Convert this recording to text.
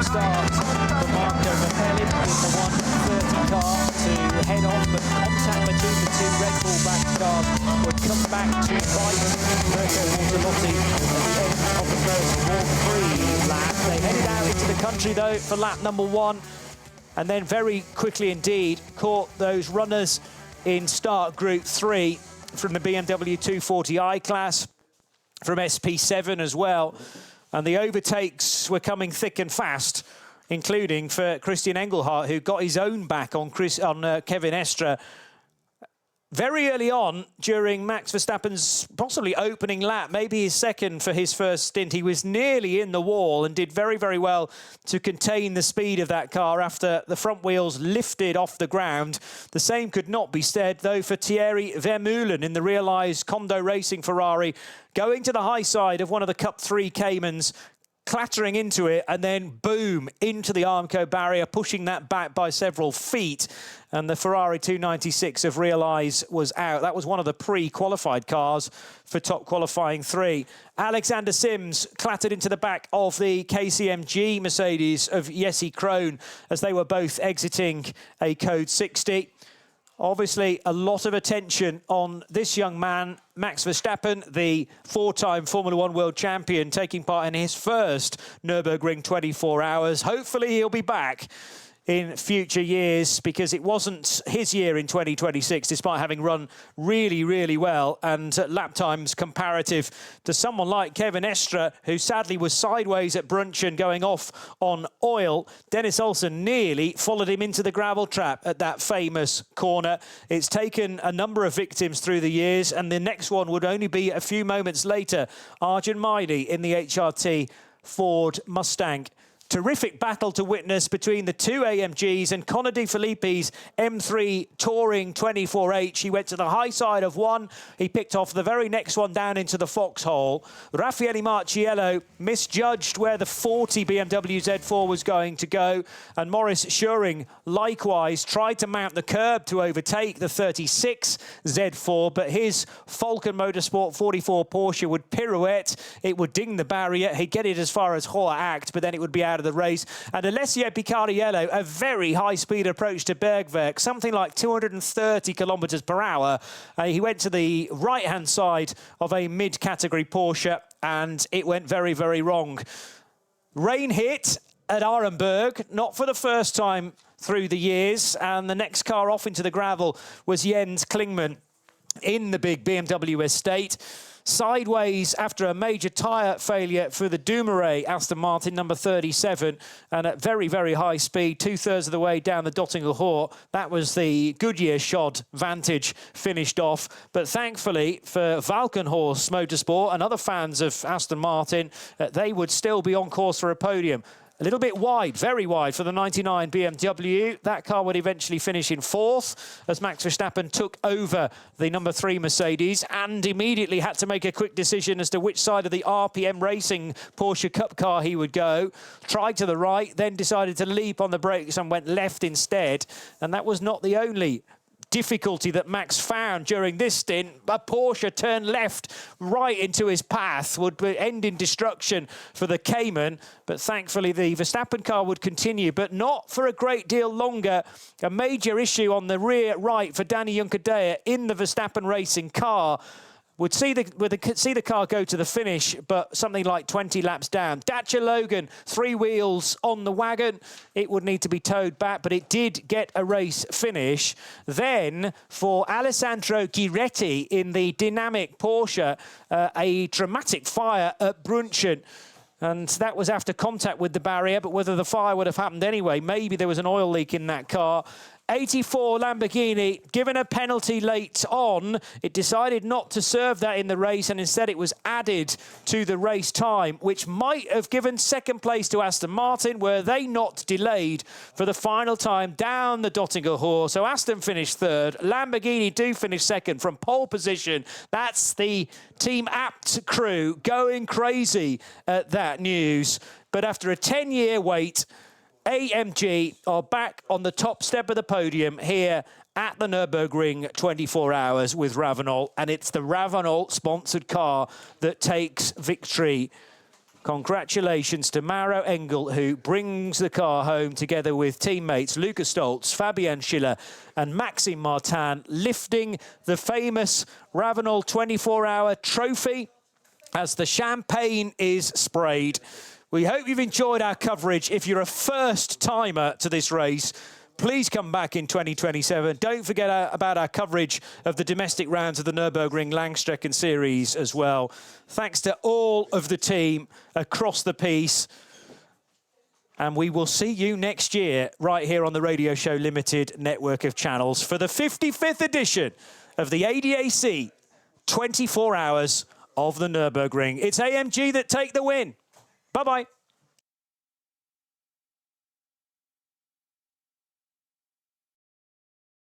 start for Marco Verstappen in the 130 car to head off, but contact between the two Red Bull back cars would come back to bite Mirko Bortolotti at the end of the first Grand Prix lap. They headed out into the country, though, for lap number 1, and then very quickly indeed caught those runners in start Group 3 from the BMW 240i class, from SP7 as well. And the overtakes were coming thick and fast, including for Christian Engelhardt, who got his own back on Kevin Estre very early on during Max Verstappen's possibly opening lap, maybe his second for his first stint. He was nearly in the wall and did very, very well to contain the speed of that car after the front wheels lifted off the ground. The same could not be said, though, for Thierry Vermeulen in the Realized Condo Racing Ferrari, going to the high side of one of the Cup 3 Caymans, clattering into it, and then boom, into the Armco barrier, pushing that back by several feet. And the Ferrari 296 of Realize was out. That was one of the pre-qualified cars for top qualifying 3. Alexander Sims clattered into the back of the KCMG Mercedes of Jesse Krohn as they were both exiting a code 60. Obviously, a lot of attention on this young man, Max Verstappen, the 4-time Formula 1 world champion, taking part in his first Nürburgring 24 hours. Hopefully, he'll be back in future years, because it wasn't his year in 2026, despite having run really, really well, and lap times comparative to someone like Kevin Estre, who sadly was sideways at Brunchen going off on oil. Dennis Olsen nearly followed him into the gravel trap at that famous corner. It's taken a number of victims through the years, and the next one would only be a few moments later. Arjun Maidi in the HRT Ford Mustang. Terrific battle to witness between the two AMGs and Connor De Filippi's M3 Touring 24H. He went to the high side of one. He picked off the very next one down into the foxhole. Raffaele Marciello misjudged where the 40 BMW Z4 was going to go. And Maurice Schuring likewise tried to mount the curb to overtake the 36 Z4, but his Falcon Motorsport 44 Porsche would pirouette. It would ding the barrier. He'd get it as far as Hoa Act, but then it would be out of the race. And Alessio Picariello, a very high-speed approach to Bergwerk, something like 230 kilometres per hour. He went to the right-hand side of a mid-category Porsche, and it went very, very wrong. Rain hit at Arenberg, not for the first time through the years, and the next car off into the gravel was Jens Klingmann in the big BMW estate. Sideways after a major tyre failure for the Dumoulin Aston Martin number 37, and at very, very high speed, 2/3 of the way down the Dottinger Hoor. That was the Goodyear shod Vantage finished off. But thankfully for Valkenhorst Motorsport and other fans of Aston Martin, they would still be on course for a podium. A little bit wide, very wide for the 99 BMW. That car would eventually finish in 4th as Max Verstappen took over the number 3 Mercedes and immediately had to make a quick decision as to which side of the RPM Racing Porsche Cup car he would go. Tried to the right, then decided to leap on the brakes and went left instead. And that was not the only difficulty that Max found during this stint. A Porsche turned left right into his path, would end in destruction for the Cayman, but thankfully the Verstappen car would continue, but not for a great deal longer. A major issue on the rear right for Danny Juncadella in the Verstappen Racing car. Would see the car go to the finish, but something like 20 laps down. Dacia Logan, 3 wheels on the wagon. It would need to be towed back, but it did get a race finish. Then, for Alessandro Giretti in the dynamic Porsche, a dramatic fire at Brunchen. And that was after contact with the barrier, but whether the fire would have happened anyway, maybe there was an oil leak in that car. 84 Lamborghini, given a penalty late on, it decided not to serve that in the race, and instead it was added to the race time, which might have given second place to Aston Martin, were they not delayed for the final time down the Dottinger Hoor. So Aston finished 3rd. Lamborghini do finish 2nd from pole position. That's the Team Apt crew going crazy at that news. But after a 10-year wait, AMG are back on the top step of the podium here at the Nürburgring 24 hours with Ravenol, and it's the Ravenol sponsored car that takes victory. Congratulations to Mauro Engel, who brings the car home together with teammates Luca Stolz, Fabian Schiller and Maxime Martin, lifting the famous Ravenel 24-hour trophy as the champagne is sprayed. We hope you've enjoyed our coverage. If you're a first-timer to this race, please come back in 2027. Don't forget about our coverage of the domestic rounds of the Nürburgring Langstrecken Series as well. Thanks to all of the team across the piece. And we will see you next year right here on the Radio Show Limited network of channels for the 55th edition of the ADAC 24 Hours of the Nürburgring. It's AMG that take the win. Bye-bye.